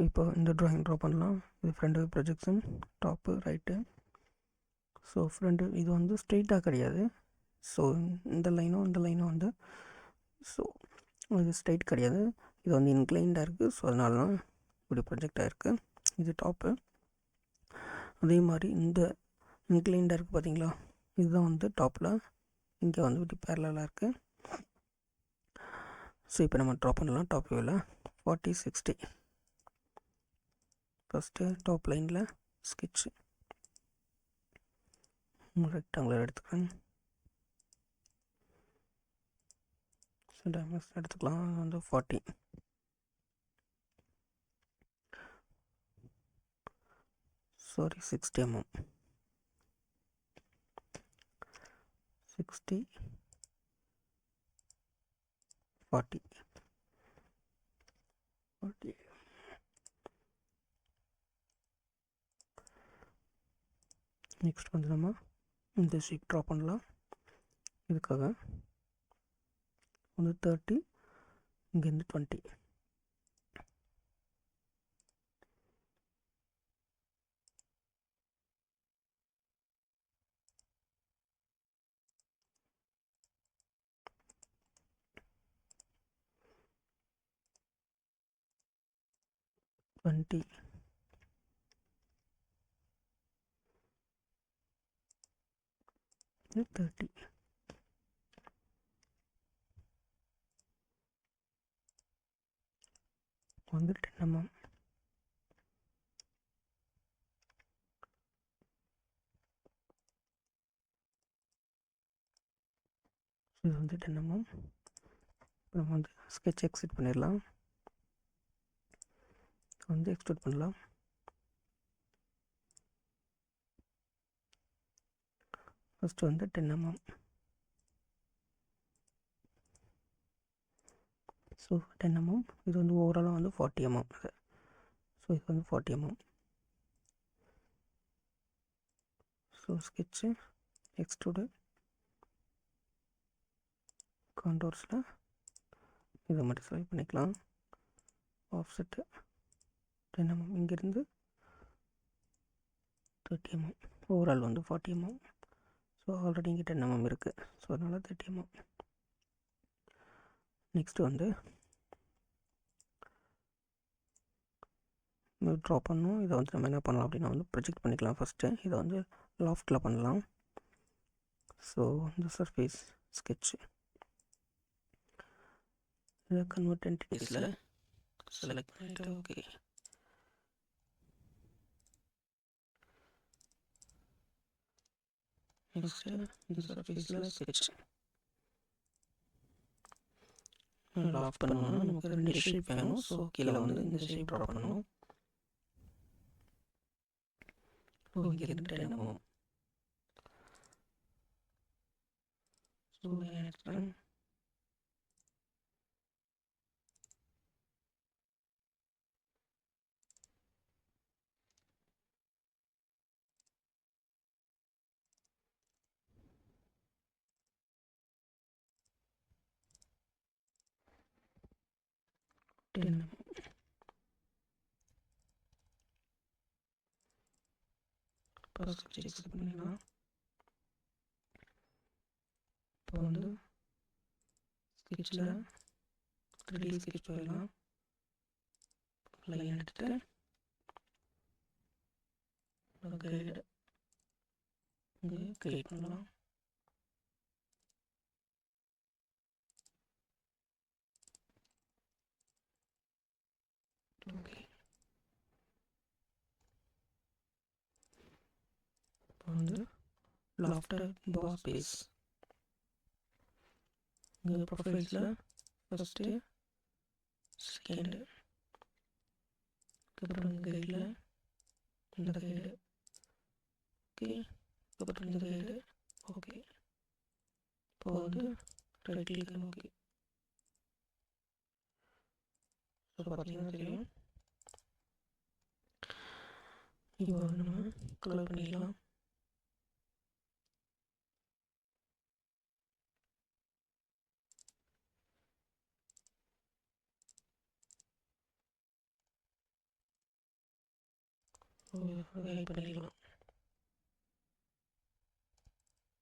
இப்போ இந்த drawing draw பண்ணலாம். இது front view projection, top right. So front இது வந்து ஸ்ட்ரெயிட்டாக கிடையாது. ஸோ இந்த லைனும் வந்து ஸோ இது ஸ்ட்ரெயிட் கிடையாது, இது வந்து இன்க்ளைண்டாக இருக்குது. ஸோ அதனால தான் இப்படி ப்ரொஜெக்ட் ஆகிருக்கு. இது டாப்பு. அதே மாதிரி இந்த இன்க்ளைண்டாக இருக்குது பார்த்தீங்களா, இதுதான் வந்து டாப்பில், இங்கே வந்து இப்படி பேரலாக இருக்குது. ஸோ இப்போ நம்ம ட்ரா பண்ணலாம். டாப் வியூவில் 40, 60 ஃபஸ்ட்டு டாப் லைனில் ஸ்கெட்சு ரெக்டாங்குலர் எடுத்துக்கிறேன். ஸோ டேமஸ் எடுத்துக்கலாம். அது வந்து 40. Sorry 60 mm. 60, 40. நெக்ஸ்ட் வந்து நம்ம இந்த ஷேப் ட்ரா பண்ணலாம். இதுக்காக வந்து 30, இங்கேருந்து 20. 20, 30 வந்து 10 mm. இது வந்து 10 mm. நம்ம வந்து ஸ்கெட்ச் எக்ஸிட் பண்ணிடலாம். வந்து எக்ஸ்ட்ரூட் பண்ணலாம். ஃபஸ்ட்டு வந்து 10 mm. So 10 mm. இது வந்து ஓவராலாக வந்து 40 mm. ஸோ இது வந்து 40 mm. ஸோ ஸ்கெட்சு எக்ஸ்ட்ரூடு கான்டோர்ஸில் இதை மட்டும் செலக்ட் பண்ணிக்கலாம். Offset 10 mm. இங்கேருந்து 30 mm. ஓவரால் வந்து 40 mm. ஸோ ஆல்ரெடி இங்கே 10 mm இருக்குது. ஸோ அதனால் 30 mm. நெக்ஸ்ட்டு வந்து ட்ரா பண்ணணும். இதை வந்து நம்ம என்ன பண்ணலாம் அப்படின்னா வந்து ப்ரொஜெக்ட் பண்ணிக்கலாம். ஃபஸ்ட்டு இதை வந்து லாஃப்டில் பண்ணலாம். ஸோ இந்த சர்ஃபேஸ் ஸ்கெட்சு இதை கன்வெர்ட் என்டிட்டிஸில் செலக்ட் பண்ணிவிட்டு ஓகே. நெக்ஸ்ட்டு இந்த சர்ஃபேஸில் ஸ்கெட்ச் லாஃப்ட் பண்ணணும்னா நமக்கு 2 ஷேப் வேணும். ஸோ கீழே வந்து இந்த ஷேப் ட்ரா பண்ணணும். ஸோ இங்கேருந்து 10 mm. ஸோ எடுத்துகிறேன். எக்ஸிட் பண்ணிடலாம். இப்போ வந்து ஸ்கெட்சில் 3D ஸ்கெட்ச் போயிடலாம். லைன் எடுத்துட்டு கைடு இங்கே கிரியேட் பண்ணலாம். ஓகே. இப்போ வந்து லாஃப்டர் பாஸ் பேஸ் இங்கே ப்ரொஃபைல்ஸில் ஃபஸ்ட்டு செகண்டு அப்புறம் கைடில் இந்த கைடு ஓகே. அப்புறம் இந்த கைடு ஓகே. இப்போ வந்து ரைட் கிளிக் ஓகே. ஸோ பார்த்தீங்கன்னா தெரியும். இப்போ வந்து நம்ம கலர் பண்ணிக்கலாம். ஹைட் பண்ணிக்கலாம்.